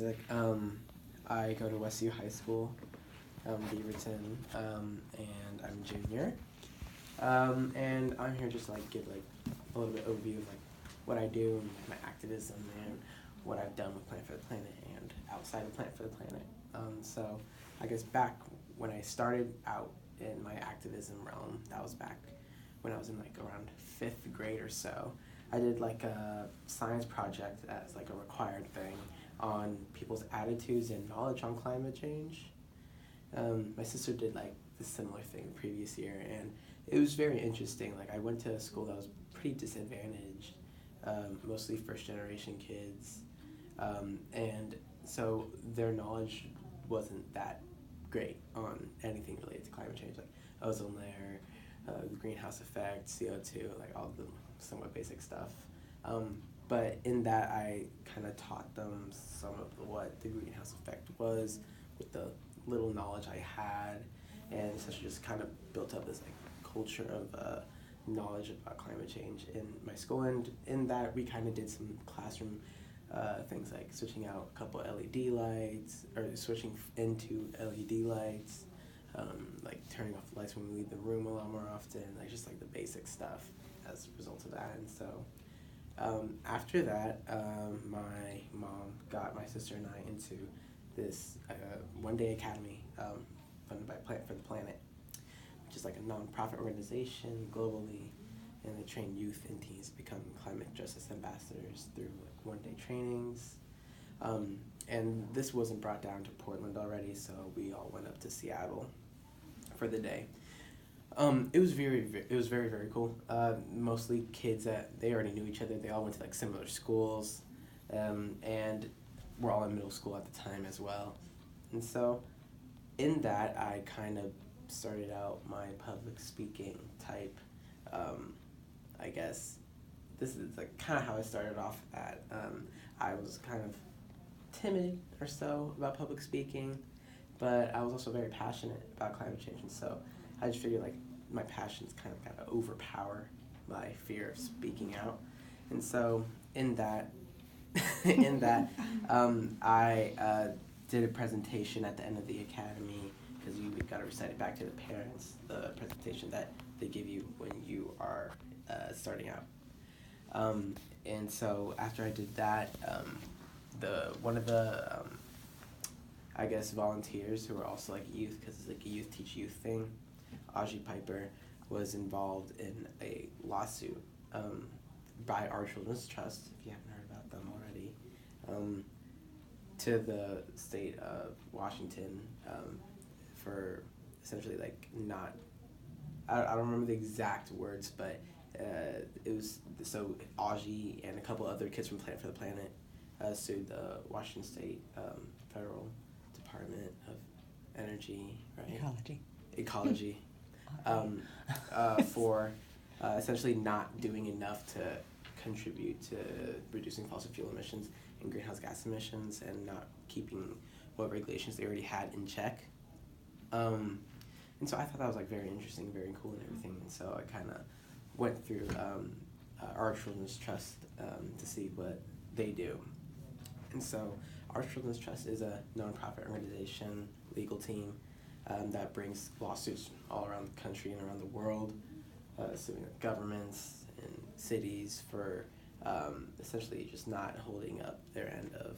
Isaac. I go to Westview High School, Beaverton, and I'm a junior. And I'm here just to give a little bit overview of what I do and my activism and what I've done with Plant for the Planet and outside of Plant for the Planet. So I guess back when I started out in my activism realm, that was back when I was in around 5th grade or so. I did a science project as a required thing on people's attitudes and knowledge on climate change. My sister did the similar thing the previous year, and it was very interesting. I went to a school that was pretty disadvantaged, mostly first generation kids, and so their knowledge wasn't that great on anything related to climate change, like ozone layer, the greenhouse effect, CO2, all the somewhat basic stuff. But in that, I kind of taught them some of what the greenhouse effect was with the little knowledge I had, and essentially just kind of built up this culture of knowledge about climate change in my school. And in that, we kind of did some classroom things like switching out a couple LED lights, or switching into LED lights, turning off the lights when we leave the room a lot more often, just the basic stuff as a result of that. And so after that, my mom got my sister and I into this one-day academy funded by Plant for the Planet, which is a non-profit organization globally, and they train youth and teens to become climate justice ambassadors through one-day trainings. And this wasn't brought down to Portland already, so we all went up to Seattle for the day. It was very, very cool. Mostly kids that they already knew each other. They all went to similar schools, and we're all in middle school at the time as well. And so in that, I kind of started out my public speaking type. I guess this is kind of how I started off at. I was kind of timid or so about public speaking, but I was also very passionate about climate change, and so I just figured my passions kind of got to overpower my fear of speaking out. And so in that I did a presentation at the end of the academy, because you got to recite it back to the parents, the presentation that they give you when you are starting out. And so after I did that, one of the I guess volunteers who were also youth, because it's a youth teach youth thing, Audrey Piper, was involved in a lawsuit by Our Children's Trust, if you haven't heard about them already, to the state of Washington for essentially not, I don't remember the exact words, but it was, so Audrey and a couple other kids from Plant for the Planet sued the Washington State Federal Department of Energy, right? Ecology. For essentially not doing enough to contribute to reducing fossil fuel emissions and greenhouse gas emissions, and not keeping what regulations they already had in check. And so I thought that was very interesting, very cool and everything. And so I kind of went through Our Children's Trust to see what they do. And so Our Children's Trust is a nonprofit organization, legal team, that brings lawsuits all around the country and around the world, suing governments and cities for essentially just not holding up their end of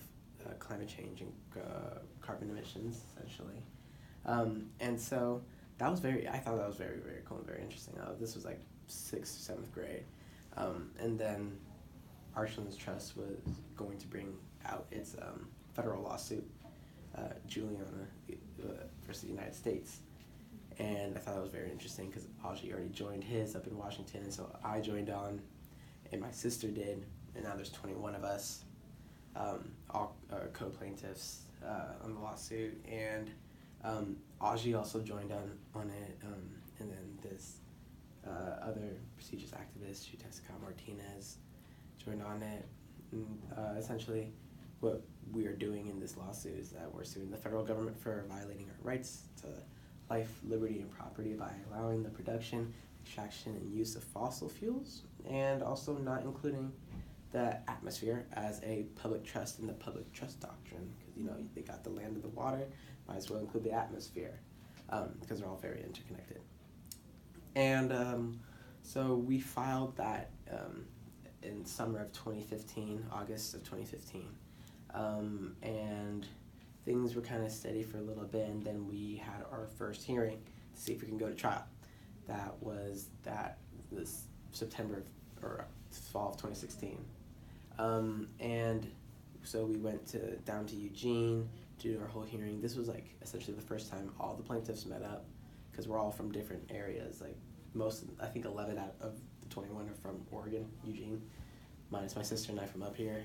climate change and carbon emissions, essentially. And so I thought that was very, very cool and very interesting. This was 6th or 7th grade. And then Our Children's Trust was going to bring out its federal lawsuit, Juliana versus the United States. And I thought that was very interesting because Audrey already joined his up in Washington, and so I joined on, and my sister did, and now there's 21 of us, all co-plaintiffs on the lawsuit. And Audrey also joined on it, and then this other prestigious activist, Jessica Martinez, joined on it. And essentially, what we are doing in this lawsuit is that we're suing the federal government for violating our rights to life, liberty, and property by allowing the production, extraction, and use of fossil fuels, and also not including the atmosphere as a public trust in the public trust doctrine, because they got the land and the water, might as well include the atmosphere, because they're all very interconnected. And so we filed that in summer of 2015, August of 2015, and things were kind of steady for a little bit, and then we had our first hearing to see if we can go to trial. That was this September or fall of 2016, and so we went down to Eugene to do our whole hearing. This was like essentially the first time all the plaintiffs met up, because we're all from different areas. Like I think 11 out of the 21 are from Oregon, Eugene, minus my sister and I from up here,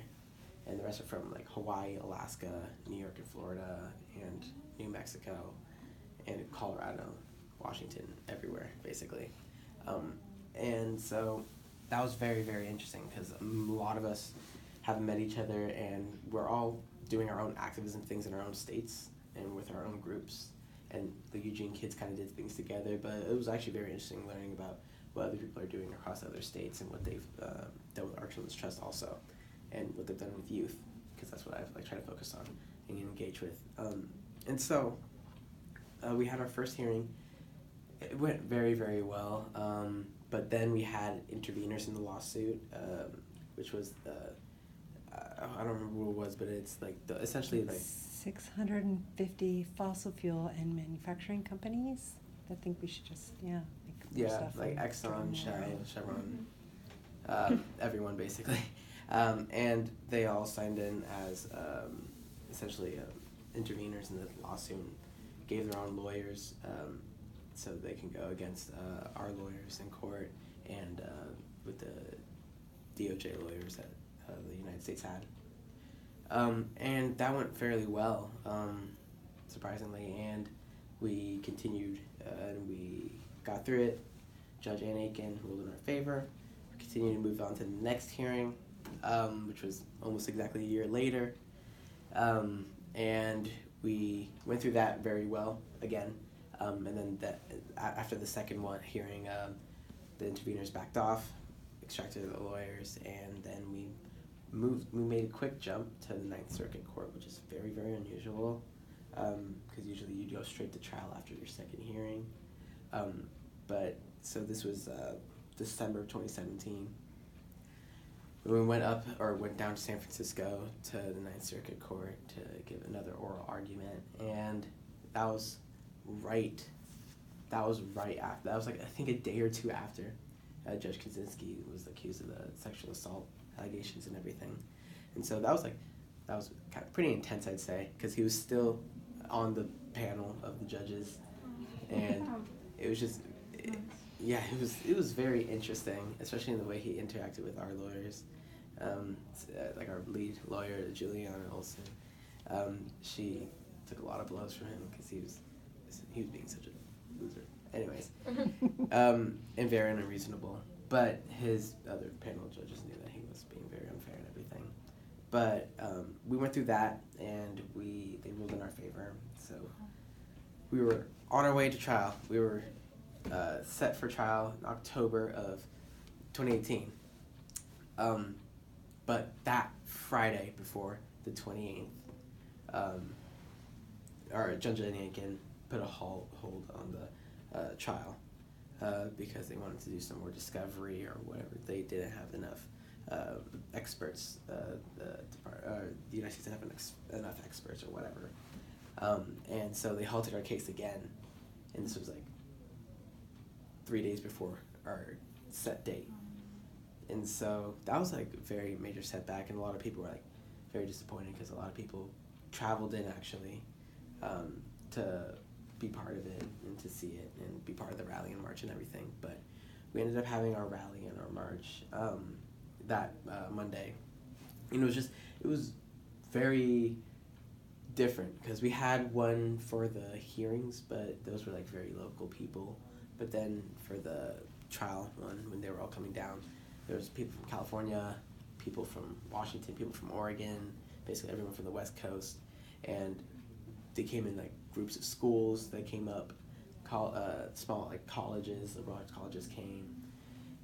and the rest are from like Hawaii, Alaska, New York and Florida, and New Mexico, and Colorado, Washington, everywhere basically. And so that was very, very interesting, because a lot of us haven't met each other, and we're all doing our own activism things in our own states and with our own groups. And the Eugene kids kind of did things together, but it was actually very interesting learning about what other people are doing across other states and what they've done with Our Children's Trust also, and what they've done with youth, because that's what I've like tried to focus on and engage with. And so we had our first hearing. It went very, very well, but then we had interveners in the lawsuit, which was I don't remember what it was, but it's like essentially like 650 fossil fuel and manufacturing companies. I think we should just stuff like Exxon, Chevron, everyone basically, and they all signed in as essentially interveners in the lawsuit, and gave their own lawyers, so they can go against our lawyers in court and with the DOJ lawyers that the United States had. And that went fairly well, surprisingly, and we continued and we got through it. Judge Ann Aiken ruled in our favor. We continued to move on to the next hearing, which was almost exactly a year later, and we went through that very well again, and then after the second hearing, the interveners backed off, extracted the lawyers, and then we made a quick jump to the Ninth Circuit Court, which is very, very unusual, because usually you go straight to trial after your second hearing. But so this was December of 2017. We went down to San Francisco to the Ninth Circuit Court to give another oral argument, and that was right after. That was like I think a day or two after Judge Kaczynski was accused of the sexual assault allegations and everything, and so that was kind of pretty intense, I'd say, because he was still on the panel of the judges, and it was just it was very interesting, especially in the way he interacted with our lawyers, like our lead lawyer Juliana Olson. She took a lot of blows from him because he was being such a loser. Anyways, and very unreasonable. But his other panel judges knew that he was being very unfair and everything. But we went through that, and they ruled in our favor. So we were on our way to trial. We were set for trial in October of 2018. But that Friday before the 28th, our Judge Ann Aiken put a hold on the trial because they wanted to do some more discovery or whatever. They didn't have enough experts. The United States didn't have enough experts or whatever. And so they halted our case again, and this was like 3 days before our set date. And so that was like a very major setback, and a lot of people were like very disappointed because a lot of people traveled in actually to be part of it and to see it and be part of the rally and march and everything. But we ended up having our rally and our march that Monday. And it was very different because we had one for the hearings, but those were like very local people. But then for the trial one, when they were all coming down, there was people from California, people from Washington, people from Oregon, basically everyone from the West Coast, and they came in like groups of schools that came up, small like colleges, liberal arts colleges came,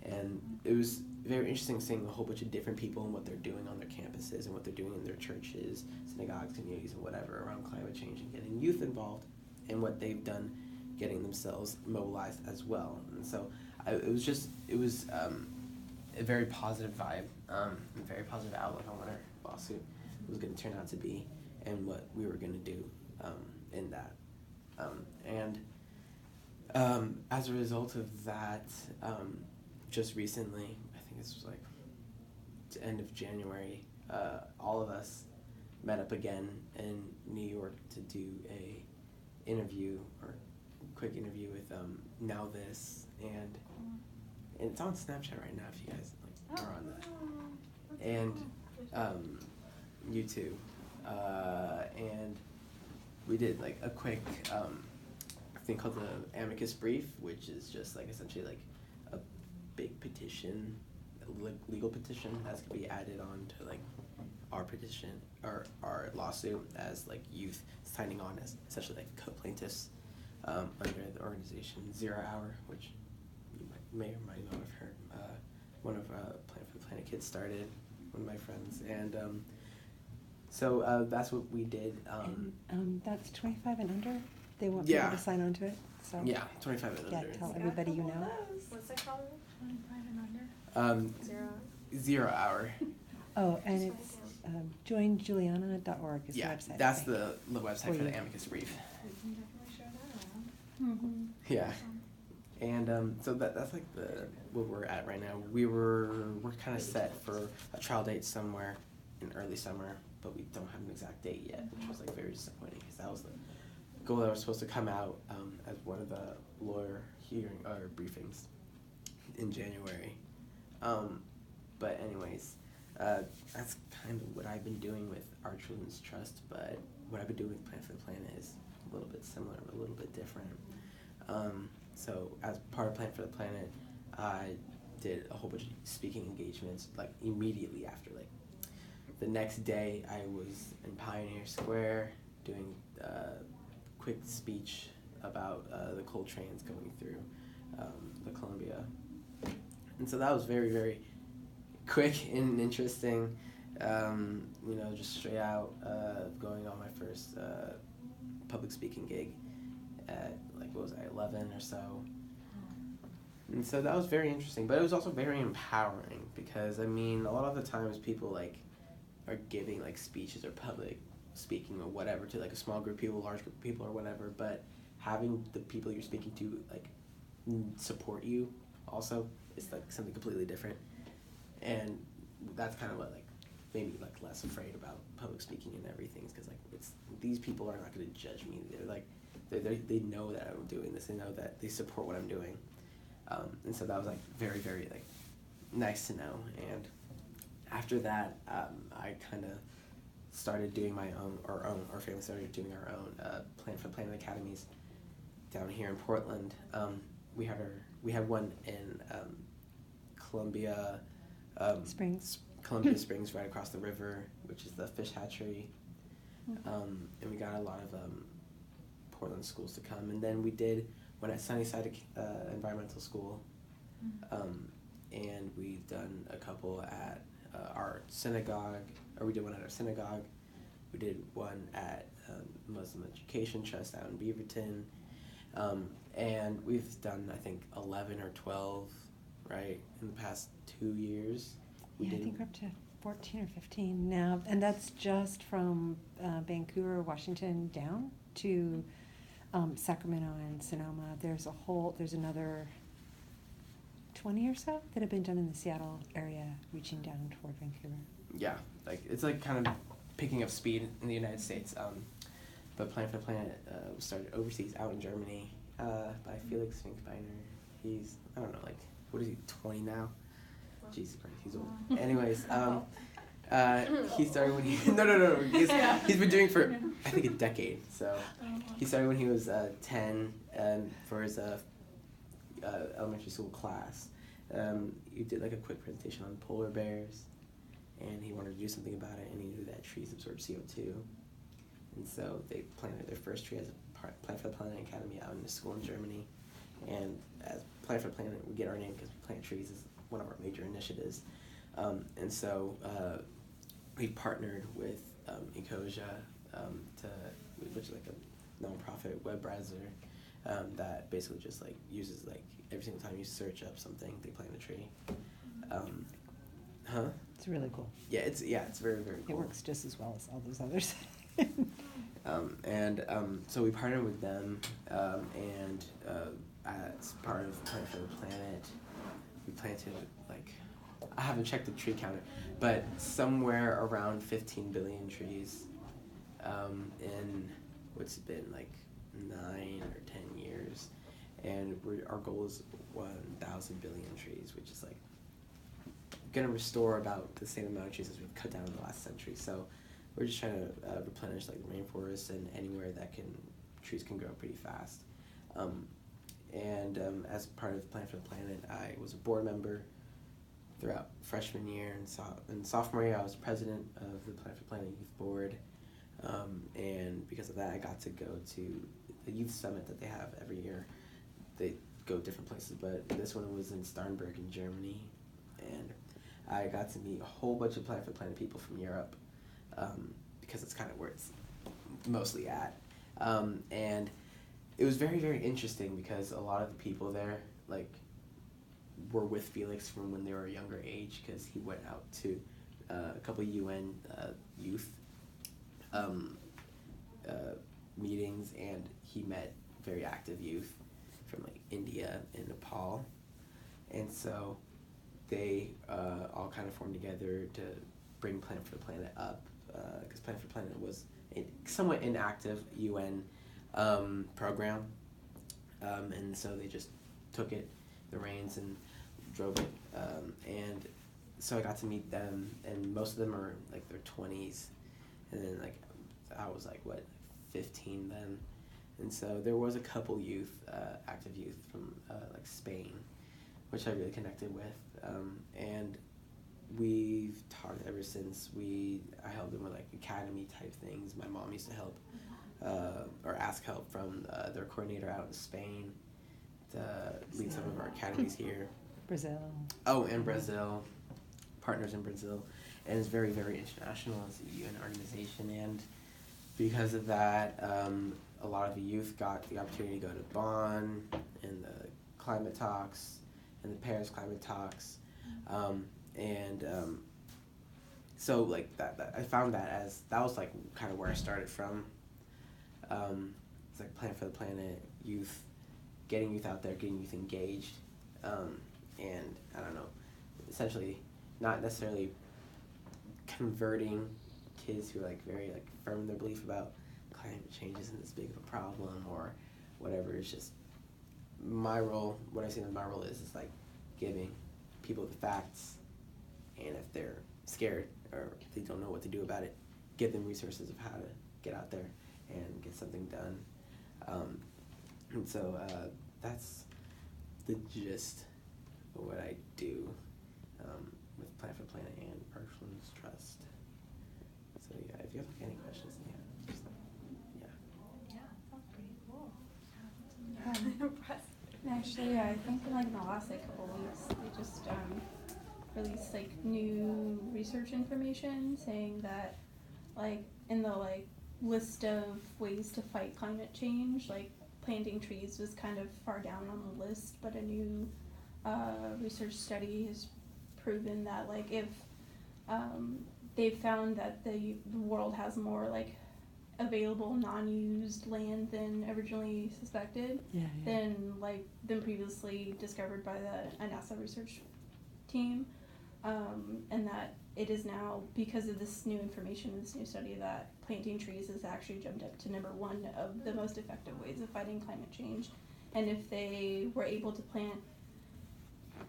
And it was very interesting seeing a whole bunch of different people and what they're doing on their campuses and what they're doing in their churches, synagogues, communities, and whatever around climate change, and getting youth involved and what they've done, getting themselves mobilized as well. And so it was a very positive vibe, a very positive outlook on what our lawsuit was going to turn out to be and what we were going to do in that. As a result of that, just recently, I think this was like the end of January, all of us met up again in New York to do a quick interview with Now This, and it's on Snapchat right now if you guys are on that, and YouTube, and we did like a quick thing called the amicus brief, which is just like essentially like a big petition, a legal petition that's gonna be added on to like our petition or our lawsuit as like youth signing on as essentially like co-plaintiffs under the organization 0 Hour, which you may or might not have heard. One of Plan for the Planet kids started, one of my friends, and so that's what we did. That's 25 and under? They want people to sign on to it? So yeah, 25 and under. Yeah, tell everybody you know. What's it called? 25 and under? 0 Hour. Oh, and it's joinjuliana.org is the website. That's the website for the amicus brief. We can definitely share that around. Mm-hmm. Yeah, and so that's like where we're at right now. We're kind of set for a trial date somewhere in early summer, but we don't have an exact date yet, which was like very disappointing because that was the goal that was supposed to come out as one of the lawyer hearing or briefings in January. But anyways, that's kind of what I've been doing with Our Children's Trust, but what I've been doing with Plan for the Planet is a little bit similar, but a little bit different. So as part of Plan for the Planet, I did a whole bunch of speaking engagements, like immediately after, like the next day I was in Pioneer Square doing a quick speech about the coal trains going through the Columbia. And so that was very, very quick and interesting, just straight out going on my first public speaking gig at, like, what was I, 11 or so. And so that was very interesting, but it was also very empowering because, I mean, a lot of the times people, like, are giving, like, speeches or public speaking or whatever to, like, a small group of people, large group of people or whatever, but having the people you're speaking to, like, support you also is, like, something completely different. And that's kind of what, like, made me, like, less afraid about public speaking and everything, is because, like, these people are not going to judge me. They're, like, they know that I'm doing this. They know that they support what I'm doing. And so that was, like, very, very, like, nice to know. And after that, I kind of started doing our family started doing our own Plan for the Planet Academies down here in Portland. We have one in Columbia Springs. Columbia Springs, right across the river, which is the fish hatchery. And we got a lot of Portland schools to come. And then we did one at Sunnyside Environmental School. And we've done a couple at our synagogue, or we did one at our synagogue. We did one at Muslim Education Trust out in Beaverton. And we've done, I think, 11 or 12, right, in the past 2 years. I think we're up to 14 or 15 now, and that's just from Vancouver, Washington down to Sacramento and Sonoma. There's another 20 or so that have been done in the Seattle area, reaching down toward Vancouver. Yeah, like it's like kind of picking up speed in the United States. But Plan for the Planet was started overseas, out in Germany, by Felix Finkbeiner. He's, I don't know, like, what is he, 20 now? Jesus Christ, he's old. Anyways, he started when he, no, he's been doing for, I think, a decade. So he started when he was 10 for his elementary school class. He did like a quick presentation on polar bears, and he wanted to do something about it, and he knew that trees absorb CO2. And so they planted their first tree as a Plan for the Planet Academy out in a school in Germany. And as Plan for the Planet, we get our name because we plant trees as one of our major initiatives. And so we partnered with Ecosia, which is like a nonprofit web browser that basically just like uses like every single time you search up something, they plant a tree. It's really cool. Yeah, it's very, very cool. It works just as well as all those others. So we partnered with them, and as part of Plant for the Planet, we planted like, I haven't checked the tree counter, but somewhere around 15 billion trees in what's been like 9 or 10 years, and our goal is 1,000 billion trees, which is like gonna restore about the same amount of trees as we've cut down in the last century. So we're just trying to replenish like the rainforest and anywhere that trees can grow pretty fast. As part of Plant for the Planet, I was a board member throughout freshman year and sophomore year. I was president of the Plant for the Planet Youth Board, and because of that, I got to go to the youth summit that they have every year. They go different places, but this one was in Starnberg in Germany, and I got to meet a whole bunch of Plant for the Planet people from Europe, because it's kind of where it's mostly at. And it was very, very interesting because a lot of the people there, like, were with Felix from when they were a younger age, because he went out to a couple of UN youth meetings, and he met very active youth from like India and Nepal, and so they all kind of formed together to bring Plant for the Planet up, because Plant for the Planet was a somewhat inactive UN program, and so they just took the reins and drove it, and so I got to meet them, and most of them are like their 20s, and then like I was like 15 then, and so there was a couple youth, active youth from like Spain, which I really connected with, and we've talked ever since. I helped them with like academy type things. My mom used to help or ask help from their coordinator out in Spain to lead some of our academies here. Brazil. Oh, and Brazil, partners in Brazil, and it's very, very international as a UN organization, and because of that, a lot of the youth got the opportunity to go to Bonn and the climate talks and the Paris climate talks, so like that I found that was like kind of where I started from. It's like Plant for the Planet, youth, getting youth out there, getting youth engaged, and I don't know, essentially not necessarily converting kids who are like very like firm in their belief about climate change isn't this big of a problem or whatever. It's just my role. What I see as my role is like giving people the facts, and if they're scared or if they don't know what to do about it, give them resources of how to get out there and get something done. And so that's the gist of what I do with Plant for the Planet and Parklands Trust. So yeah, if you have like, any questions, yeah, just yeah. Yeah, that's pretty cool. Actually, I think in the last couple weeks, they just released new research information saying that in the list of ways to fight climate change, planting trees was kind of far down on the list, but a new research study has proven that if they've found that the world has more available non-used land than originally suspected, than previously discovered by the NASA research team, and that it is now, because of this new information, this new study, that planting trees has actually jumped up to number 1 of the most effective ways of fighting climate change. And if they were able to plant,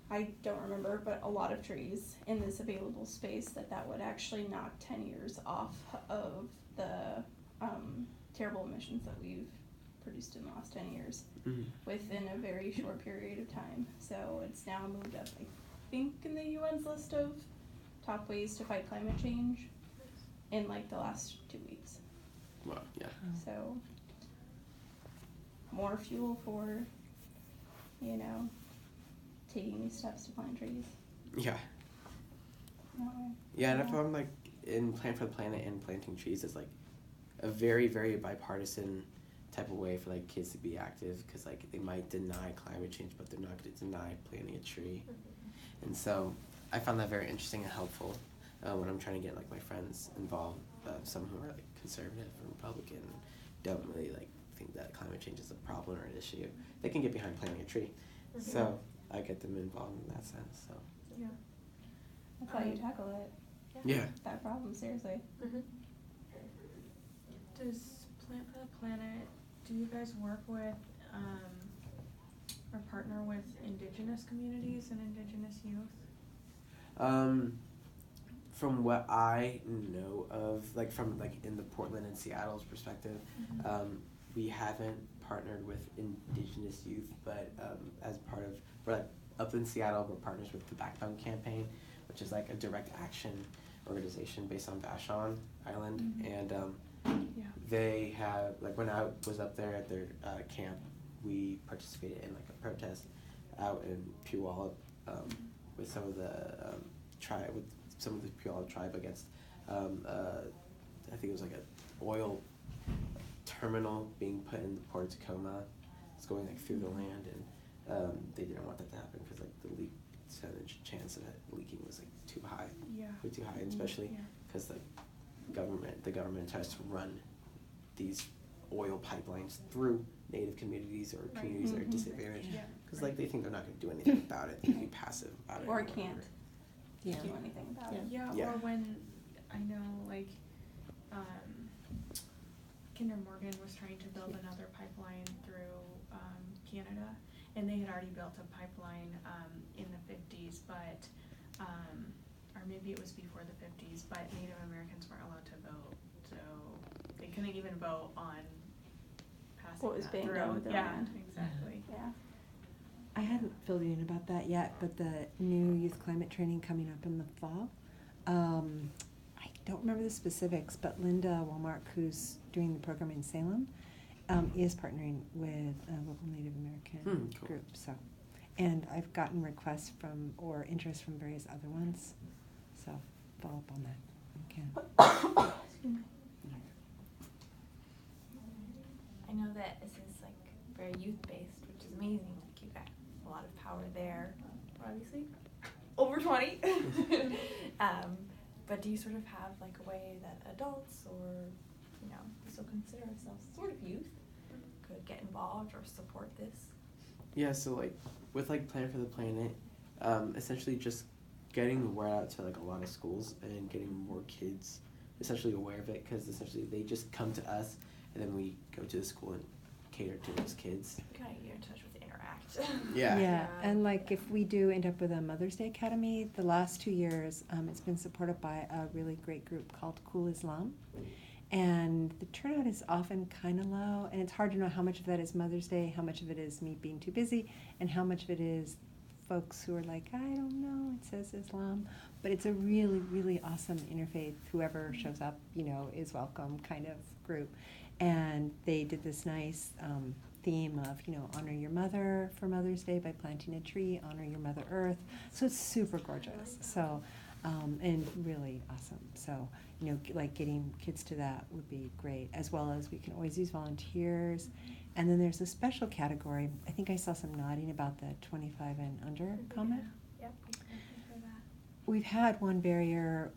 I don't remember, but a lot of trees in this available space, that would actually knock 10 years off of the terrible emissions that we've produced in the last 10 years within a very short period of time. So it's now moved up, I think, in the UN's list of top ways to fight climate change in the last 2 weeks. Wow, yeah. So more fuel for, taking these steps to plant trees. Yeah. Yeah, and I found like in Plan for the Planet and planting trees is like a very, very bipartisan type of way for like kids to be active, because like they might deny climate change, but they're not going to deny planting a tree. And so I found that very interesting and helpful when I'm trying to get like my friends involved. Some who are like conservative or Republican don't really like think that climate change is a problem or an issue. They can get behind planting a tree. So I get them involved in that sense. So Yeah. That's how you tackle it. yeah. That problem, seriously. Does Plant for the Planet, do you guys work with or partner with Indigenous communities and Indigenous youth? From what I know of, like from like in the Portland and Seattle's perspective, we haven't partnered with Indigenous youth, but as part of, we're like up in Seattle, we're partners with the Backbone Campaign, which is like a direct action organization based on Vashon Island, and they have, like when I was up there at their camp, we participated in like a protest out in Puyallup with some of the Puyallup tribe against I think it was like an oil terminal being put in the Port of Tacoma. It's going like through the land, and they didn't want that to happen because like the leak percentage chance of it leaking was like too high, way too high, and especially because the government tries to run these oil pipelines through Native communities or communities that are disadvantaged, because like they think they're not going to do anything about it. They can be passive about it, Or can't Yeah. do anything about it. Or when I know like Kinder Morgan was trying to build another pipeline through Canada, and they had already built a pipeline in the 50s, but or maybe it was before the 50s, but Native Americans weren't allowed to vote, so they couldn't even vote on passing What was that being through. done with their land. Exactly. Yeah. I hadn't filled you in about that yet, but the new youth climate training coming up in the fall, I don't remember the specifics, but Linda Walmark, who's doing the program in Salem, is partnering with a local Native American cool. group. So, and I've gotten requests from or interest from various other ones. So follow up on that. Excuse me. I know that this is like very youth-based, which is amazing. Like you got a lot of power there, obviously, over 20. But do you sort of have like a way that adults, or we still consider ourselves sort of youth, could get involved or support this? Yeah, so like with like Plan for the Planet, essentially just getting the word out to like a lot of schools and getting more kids essentially aware of it, because essentially they just come to us and then we go to the school and cater to those kids. Kind of get in touch with Interact. Yeah, and like if we do end up with a Mother's Day Academy, the last 2 years, it's been supported by a really great group called Cool Islam. And the turnout is often kind of low, and it's hard to know how much of that is Mother's Day, how much of it is me being too busy, and how much of it is folks who are like, I don't know, it says Islam. But it's a really, really awesome interfaith, whoever shows up, is welcome kind of group. And they did this nice theme of, honor your mother for Mother's Day by planting a tree, honor your Mother Earth. So it's super gorgeous. So, and really awesome. So, like getting kids to that would be great, as well as we can always use volunteers. And then there's a special category. I think I saw some nodding about the 25 and under comment. Yep, for that. We've had one barrier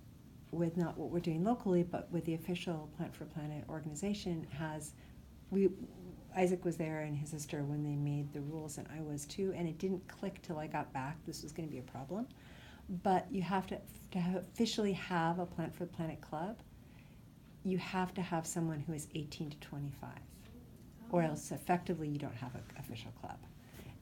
with not what we're doing locally, but with the official Plant for Planet organization Isaac was there and his sister when they made the rules, and I was too, and it didn't click till I got back this was going to be a problem. But you have to officially have a Plant for the Planet club, you have to have someone who is 18 to 25, or else effectively you don't have an official club.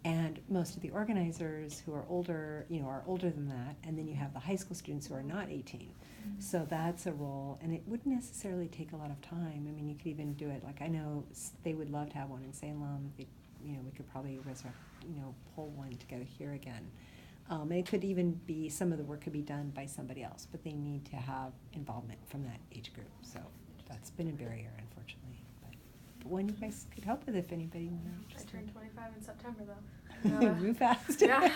And most of the organizers who are older, are older than that, and then you have the high school students who are not 18. So that's a role, and it wouldn't necessarily take a lot of time. I mean, you could even do it, like I know they would love to have one in Salem. We could probably pull one together here again. And it could even be, some of the work could be done by somebody else, but they need to have involvement from that age group. So that's been a barrier, unfortunately. But one you guys could help with if anybody I turned 25 in September though. Move fast. Yeah.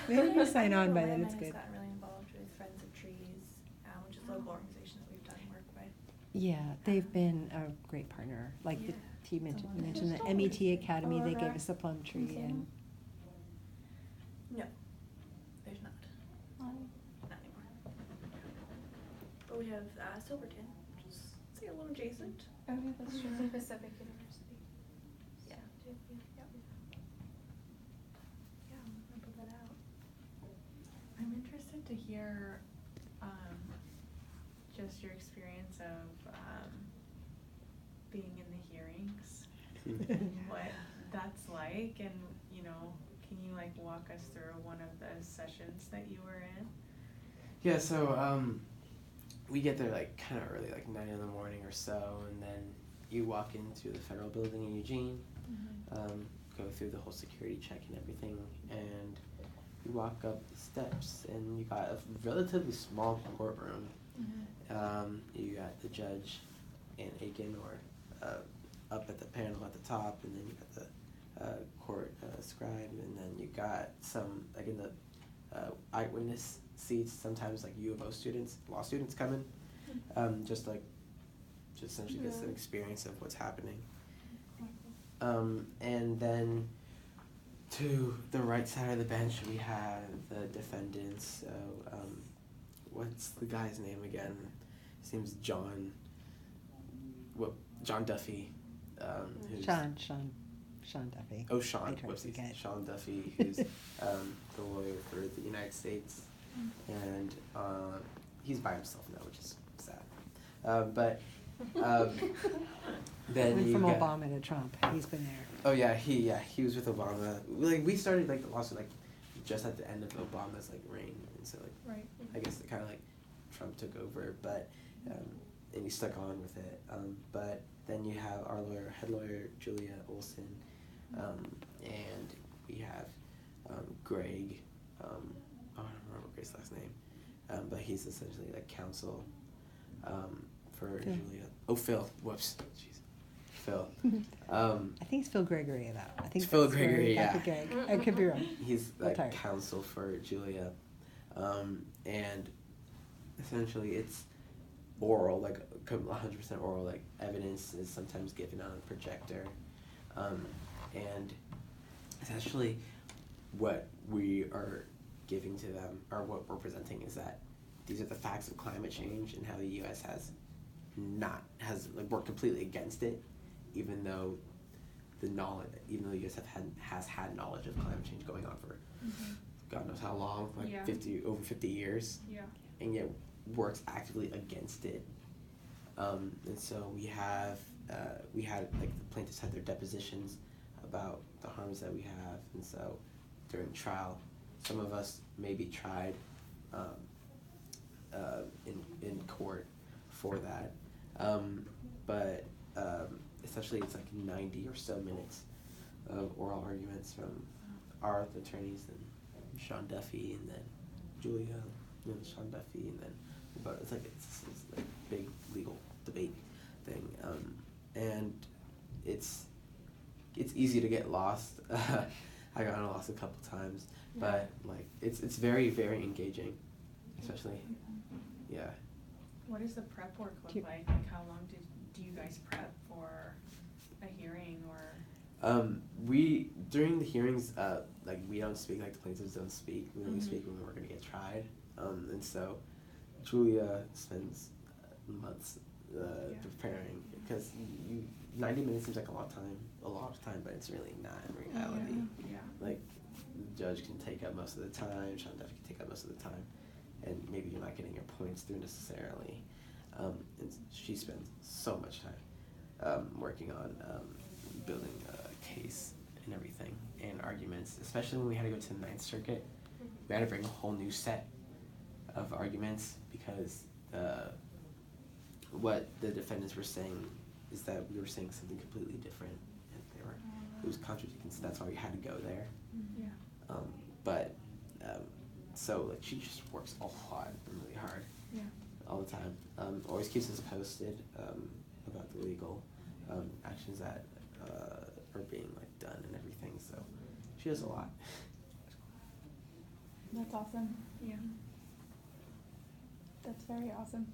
Maybe you sign I know on by Lynn then, it's has good. gotten really involved with Friends of Trees, which is a local organization that we've done work with. Yeah, they've been a great partner. Like Yeah, you it's a mentioned, lot you of mentioned the fun. MET Academy, they gave Rotaract us a plum tree in and, No, there's not. Not anymore. But we have Silverton, which is say a little adjacent. Oh, yeah, that's true. Pacific University. Yeah. Yep. Yeah, I'm gonna put that out. I'm interested to hear, just your experience of, being in the hearings. And what that's like, and, you know, can you like walk us through one of the sessions that you were in? Yeah, so we get there like kind of early, like 9 in the morning or so, and then you walk into the federal building in Eugene, go through the whole security check and everything, and you walk up the steps, and you got a relatively small courtroom. You got the judge and Aiken, or up at the panel at the top, and then you got the court scribe, and then you got some, like in the eyewitness seats, sometimes like U of O students, law students come in, just essentially get some experience of what's happening. And then to the right side of the bench, we have the defendants. So, what's the guy's name again? His name's John. John Duffy. Who's Sean Duffy. Oh, Sean. I try to Whoopsies. forget. Sean Duffy, who's the lawyer for the United States, and he's by himself now, which is sad. But then Went you from got, Obama to Trump, he's been there. Oh yeah, he was with Obama. Like we started like the lawsuit like just at the end of Obama's like reign, and so like Right. I guess it kind of like Trump took over, but and he stuck on with it. But then you have our head lawyer Julia Olson, and we have Greg. I don't remember Greg's last name, but he's essentially like counsel for Phil. Julia. Oh, Phil. Whoops. Jeez. Phil. I think it's Phil Gregory though. I think It's Phil that's where Gregory, we got yeah. the Greg. I could be wrong. He's like Retired. counsel for Julia, and essentially it's oral, like 100% oral. Like evidence is sometimes given on a projector, and essentially what we are giving to them, or what we're presenting, is that these are the facts of climate change and how the U.S. has worked completely against it, even though the U.S. has had knowledge of climate change going on for God knows how long, like Yeah. over 50 years, Yeah. and yet works actively against it. And so we had like the plaintiffs had their depositions about the harms that we have, and so during trial, some of us may be tried in court for that, but essentially it's like 90 or so minutes of oral arguments from our attorneys and Sean Duffy, and then Julia, and then Sean Duffy, and then but it's like a big legal debate thing, and it's easy to get lost. I got lost a couple times, but like it's very, very engaging, especially yeah. What does the prep work Do you- look like? Like how long do you guys prep for a hearing or? We during the hearings, like we don't speak, like the plaintiffs don't speak. We only Mhm. speak when we're gonna get tried, and so Julia spends months preparing, because 90 minutes seems like a lot of time, but it's really not in reality. Yeah. Like the judge can take up most of the time, Sean Duffy can take up most of the time, and maybe you're not getting your points through necessarily. And she spends so much time working on building a case and everything, and arguments, especially when we had to go to the Ninth Circuit. We had to bring a whole new set of arguments, because what the defendants were saying is that we were saying something completely different, and it was contradicting, so that's why we had to go there. Yeah. But so like she just works a lot and really hard. Yeah. All the time. Always keeps us posted about the legal actions that are being like done and everything. So she does a lot. That's awesome. Yeah. That's very awesome.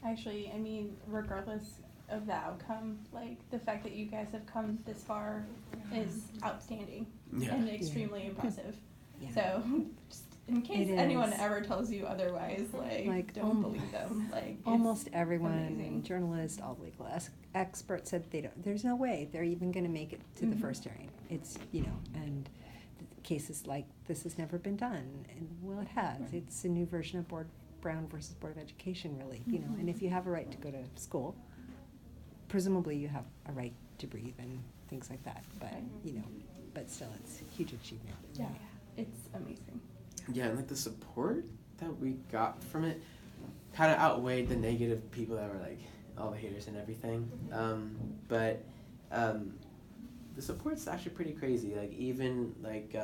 Actually, I mean, regardless of the outcome, like the fact that you guys have come this far is outstanding Yeah. and extremely impressive. Yeah. So, just in case It anyone is. ever tells you otherwise, like don't believe them. Like it's Almost everyone, amazing. journalists, all legal experts said there's no way they're even going to make it to the first hearing. It's, and cases like this has never been done. And well, it has. It's a new version of Brown versus Board of Education, really, and if you have a right to go to school, presumably you have a right to breathe and things like that. But, but still, it's a huge achievement. Yeah, it's amazing. Yeah, and like the support that we got from it kind of outweighed the negative people that were like all the haters and everything. But the support's actually pretty crazy. Like even like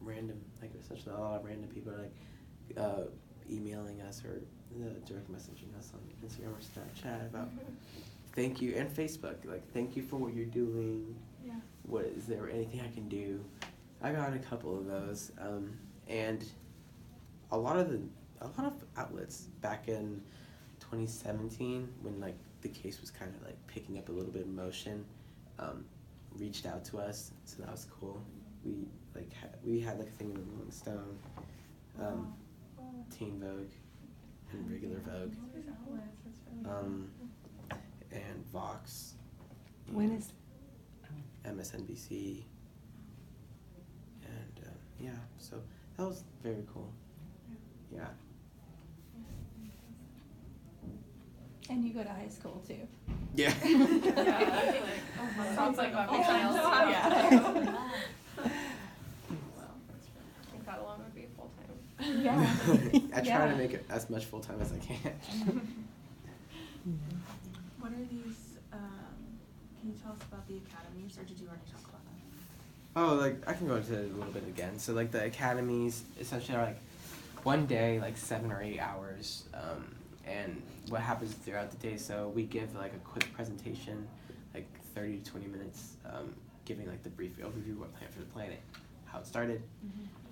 random, like essentially a lot of random people are like emailing us or direct messaging us on Instagram or Snapchat about thank you, and Facebook, like thank you for what you're doing. Yeah. What is there anything I can do? I got a couple of those, and a lot of outlets back in 2017 when like the case was kind of like picking up a little bit of motion, reached out to us, so that was cool. We had like a thing in the Rolling Stone, Teen Vogue, and regular Vogue, and Vox. When and is MSNBC, and yeah, so that was very cool. Yeah. And you go to high school too. Yeah. Sounds like a Oh, child. no. Yeah. I think that alone would be full time. Yeah. I try to make it as much full time as I can. What are these, can you tell us about the academies, or did you already talk about that? Oh, like I can go into it a little bit again. So like the academies essentially are like one day, like 7 or 8 hours, and what happens throughout the day. So we give like a quick presentation, like 30 to 20 minutes, giving like the brief overview of what Plan for the Planet, how it started,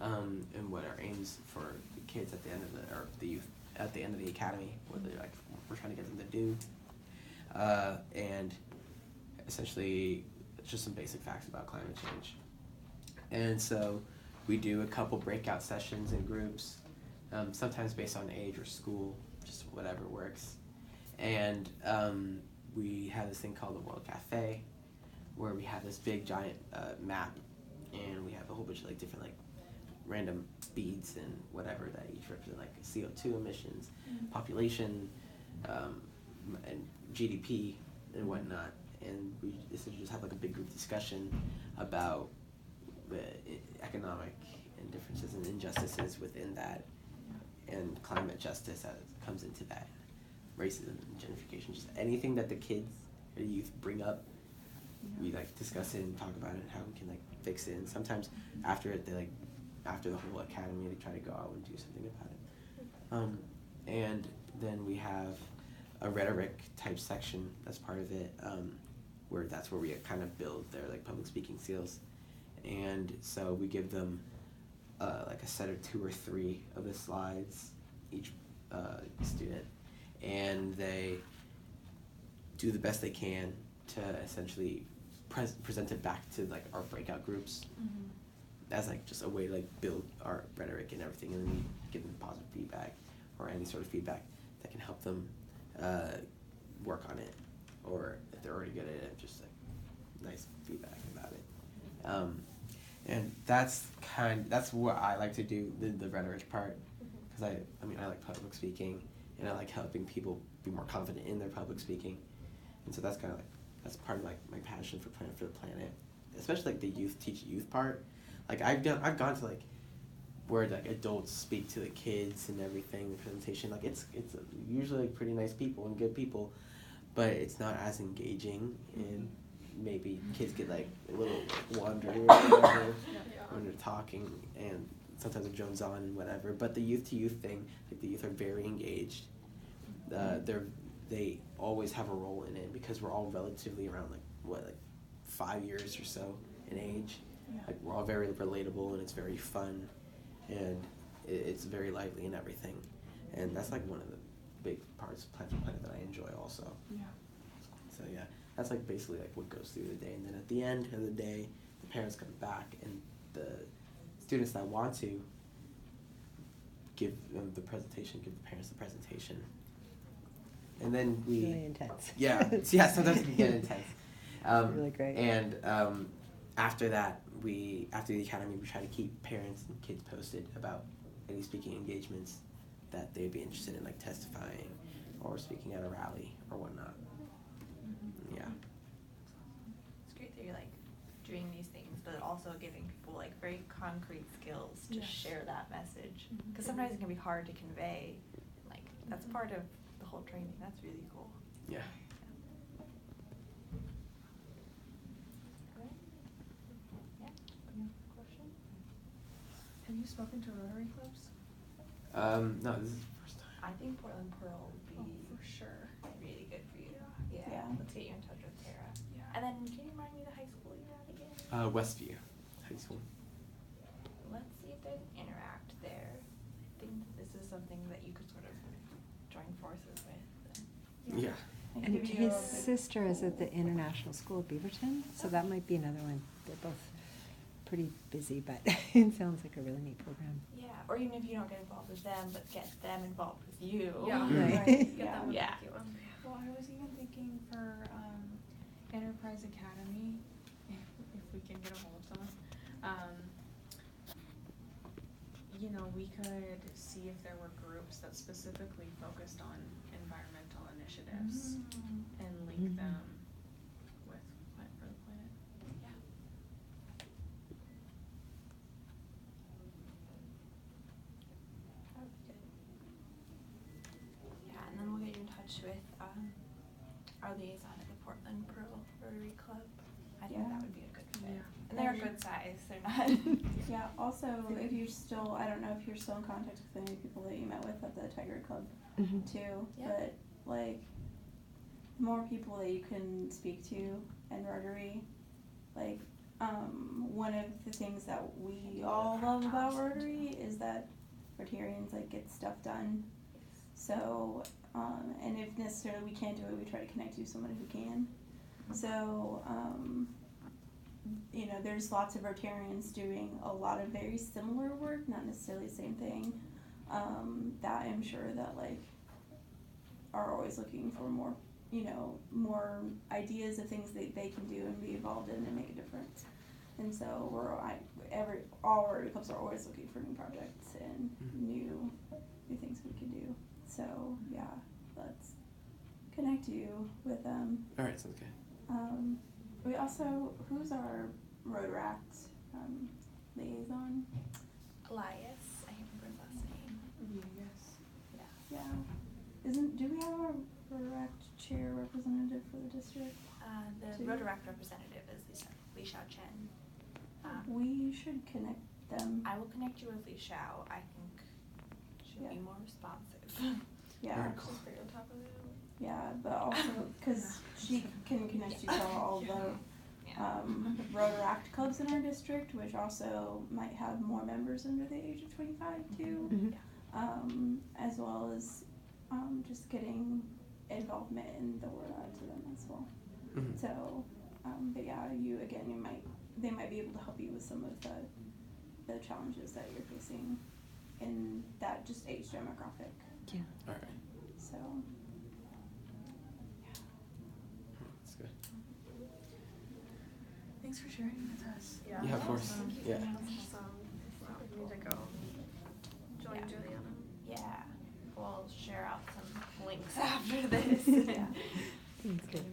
and what our aims for the kids at the end of the youth at the end of the academy, what they're like we're trying to get them to do, and essentially just some basic facts about climate change. And so we do a couple breakout sessions in groups, sometimes based on age or school, just whatever works. And we have this thing called the World Cafe, where we have this big giant map, and we have a whole bunch of like different like random beads and whatever that each represent like CO2 emissions, population, and GDP and whatnot. And we essentially just have like a big group discussion about the economic and differences and injustices within that, and climate justice as it comes into that, racism and gentrification, just anything that the kids or the youth bring up, we like discuss it and talk about it and how we can like fix it. And sometimes after it, after the whole academy, they try to go out and do something about it. And then we have a rhetoric type section that's part of it, where that's where we kind of build their like public speaking skills. And so we give them like a set of 2 or 3 of the slides each student, and they do the best they can to essentially present it back to like our breakout groups as like just a way to like build our rhetoric and everything, and then we give them positive feedback or any sort of feedback that can help them work on it, or if they're already good at it, just like nice feedback about it. And that's what I like to do, the rhetoric part, because I like public speaking, and I like helping people be more confident in their public speaking, and so that's kind of like that's part of like my passion for Plan for the Planet, especially like the youth teach youth part. Like I've gone to like where like adults speak to the kids and everything, the presentation, like it's usually like pretty nice people and good people, but it's not as engaging, and maybe kids get like a little wandery or whatever when they're talking, and sometimes it drones on and whatever. But the youth to youth thing, like the youth are very engaged. They always have a role in it because we're all relatively around like 5 years or so in age. Yeah. Like we're all very relatable and it's very fun, and it's very lively and everything. And that's like one of the big parts of Plants for Planet that I enjoy also. Yeah. So yeah, that's like basically like what goes through the day, and then at the end of the day, the parents come back, and the students that want to give them the presentation, give the parents the presentation, and then we Really intense. Yeah, sometimes it can get intense. Really great. And after that, after the academy, we try to keep parents and kids posted about any speaking engagements that they'd be interested in, like testifying or speaking at a rally or whatnot. Yeah. It's great that you're like doing these things, but also giving people like very concrete skills to Yes. share that message. Mhm. Because sometimes it can be hard to convey. Like that's part of the whole training. That's really cool. Yeah. Great. Yeah. Question? Have you spoken to Rotary clubs? No, this is the first time. I think Portland Pearl would be Oh, for sure. really good for you. Yeah. Yeah. Let's get you in touch with Tara. Yeah. And then can you remind me the high school you're at again? Westview High School. Let's see if there's Interact there. I think this is something that you could sort of join forces with. Yeah. I And give you his a big- sister is at the International School of Beaverton, so that might be another one. They're both pretty busy, but it sounds like a really neat program. Yeah, or even if you don't get involved with them, but get them involved with you. Yeah. Right. Get Yeah. them with Yeah. you. Well, I was even thinking for Enterprise Academy, if we can get a hold of someone, you know, we could see if there were groups that specifically focused on environmental initiatives and link Mhm. them with Plant for the Planet. Yeah. That would be good. Yeah, and then we'll get you in touch with our liaison at the Portland Pearl Rotary Club. I think Yeah. that would be a good fit. Yeah. And they're a And- good size. They're not. Yeah, also, if you're still, I don't know if you're still in contact with any people that you met with at the Tiger Club Mhm. too, Yeah. but like, more people that you can speak to in Rotary, like, one of the things that we all love about Rotary is that Rotarians like get stuff done. So, and if necessarily we can't do it, we try to connect you with someone who can. So, you know, there's lots of Rotarians doing a lot of very similar work, not necessarily the same thing, that I'm sure that like are always looking for more, you know, more ideas of things that they can do and be involved in and make a difference. And so all Rotary clubs are always looking for new projects and new things we can do. So yeah, let's connect you with them. All right, sounds good. We also, who's our Rotaract liaison? Elias, I can't remember his last name. Yes. Yeah. Yeah. Do we have a Rotaract chair representative for the district? The Two. Rotaract representative is Li Xiao Chen. We should connect them. I will connect you with Li Xiao. I think she'll be Yeah. more responsive. Yeah. Alright, cool. She's pretty on top of it. Yeah, but also, because she can connect you to all the Yeah. Rotaract clubs in our district, which also might have more members under the age of 25 too. Mhm. As well as just getting involvement in the word out to them as well. Mhm. So, but yeah, they might be able to help you with some of the challenges that you're facing in that just age demographic. Yeah. All right. So, That's good. Thanks for sharing with us. Yeah. Yeah, of course. Yeah. We need to go Join Yeah. Juliana. Yeah. We'll share out some links after this. Yeah. Sounds good.